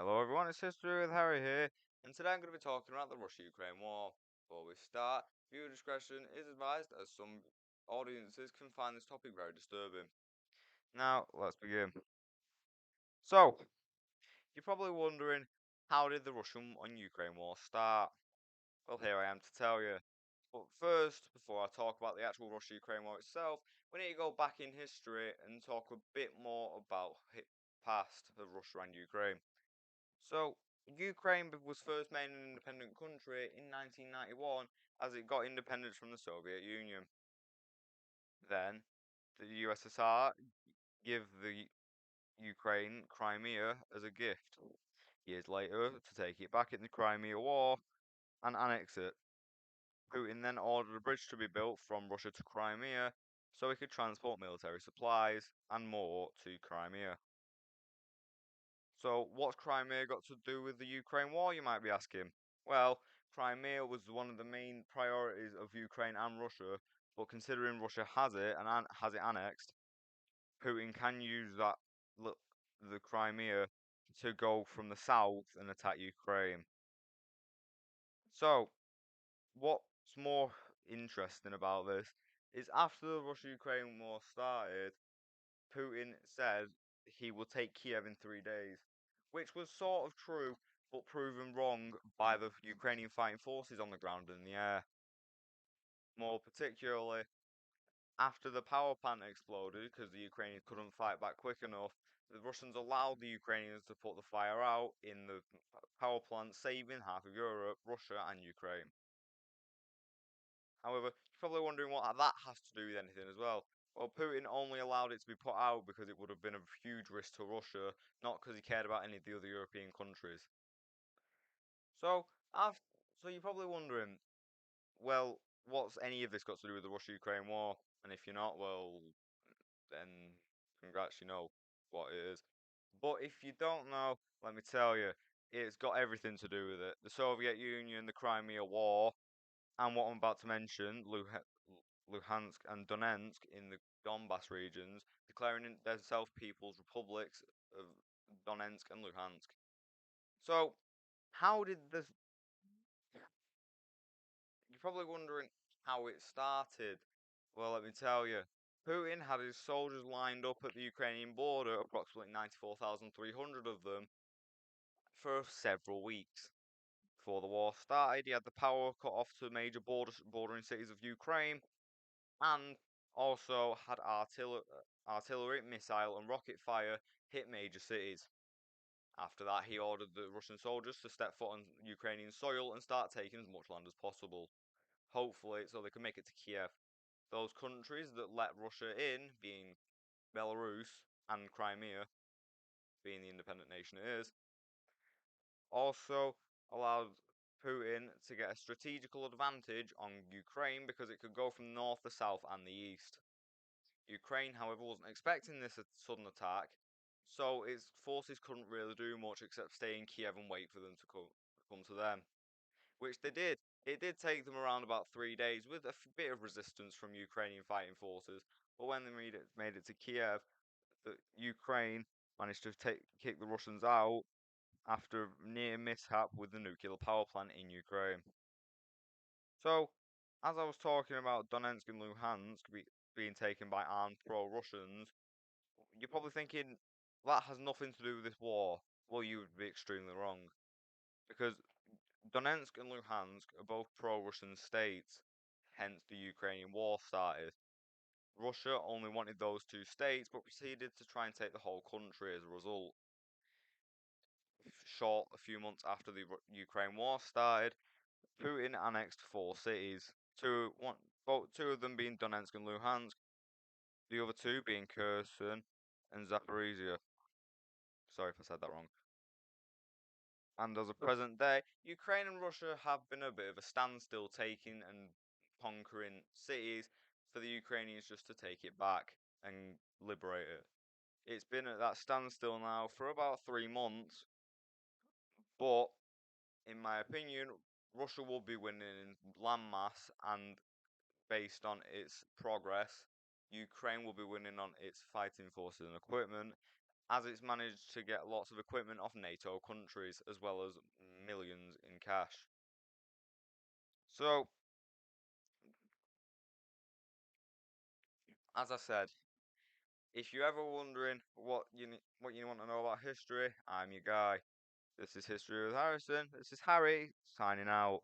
Hello everyone, it's History with Harry here, and today I'm going to be talking about the Russia-Ukraine war. Before we start, viewer discretion is advised as some audiences can find this topic very disturbing. Now, let's begin. So, you're probably wondering, how did the Russian and Ukraine war start? Well, here I am to tell you. But first, before I talk about the actual Russia-Ukraine war itself, we need to go back in history and talk a bit more about past of Russia and Ukraine. So, Ukraine was first made an independent country in 1991 as it got independence from the Soviet Union. Then, the USSR gave the Ukraine Crimea as a gift. Years later, to take it back in the Crimea War and annex it. Putin then ordered a bridge to be built from Russia to Crimea so he could transport military supplies and more to Crimea. So, what's Crimea got to do with the Ukraine war, you might be asking? Well, Crimea was one of the main priorities of Ukraine and Russia, but considering Russia has it and has it annexed, Putin can use the Crimea to go from the south and attack Ukraine. So, what's more interesting about this is after the Russia-Ukraine war started, Putin said he will take Kiev in 3 days, which was sort of true, but proven wrong by the Ukrainian fighting forces on the ground and in the air. More particularly, after the power plant exploded, because the Ukrainians couldn't fight back quick enough, the Russians allowed the Ukrainians to put the fire out in the power plant, saving half of Europe, Russia, and Ukraine. However, you're probably wondering what that has to do with anything as well. Well, Putin only allowed it to be put out because it would have been a huge risk to Russia, not because he cared about any of the other European countries. So, after, so you're probably wondering, well, what's any of this got to do with the Russia-Ukraine war? And if you're not, well, then congrats, you know what it is. But if you don't know, let me tell you, it's got everything to do with it. The Soviet Union, the Crimea War, and what I'm about to mention, Luhansk and Donetsk in the Donbass regions, declaring themselves People's Republics of Donetsk and Luhansk. So, how did this? You're probably wondering how it started. Well, let me tell you. Putin had his soldiers lined up at the Ukrainian border, approximately 94,300 of them, for several weeks. Before the war started, he had the power cut off to major bordering cities of Ukraine, and also had artillery, missile, and rocket fire hit major cities. After that, he ordered the Russian soldiers to step foot on Ukrainian soil and start taking as much land as possible, hopefully so they could make it to Kiev. Those countries that let Russia in, being Belarus and Crimea, being the independent nation it is, also allowed Putin to get a strategical advantage on Ukraine because it could go from north to south and the east. Ukraine, however, wasn't expecting this sudden attack, so its forces couldn't really do much except stay in Kiev and wait for them to come to them, which they did. It did take them around about 3 days with a bit of resistance from Ukrainian fighting forces, but when they made it to Kiev, the Ukraine managed to kick the Russians out after a near mishap with the nuclear power plant in Ukraine. So, as I was talking about Donetsk and Luhansk being taken by armed pro-Russians, you're probably thinking that has nothing to do with this war. Well, you would be extremely wrong. Because Donetsk and Luhansk are both pro-Russian states, hence the Ukrainian war started. Russia only wanted those two states, but proceeded to try and take the whole country as a result. Short a few months after the Ukraine war started, Putin annexed 4 cities. Two of them being Donetsk and Luhansk, the other two being Kherson and Zaporizhia. Sorry if I said that wrong. And as of present day, Ukraine and Russia have been a bit of a standstill, taking and conquering cities for the Ukrainians just to take it back and liberate it. It's been at that standstill now for about 3 months, but in my opinion, Russia will be winning in landmass and based on its progress. Ukraine will be winning on its fighting forces and equipment, as it's managed to get lots of equipment off NATO countries as well as millions in cash. So, as I said, if you're ever wondering what you want to know about history, I'm your guy. This is History with Harrison. This is Harry signing out.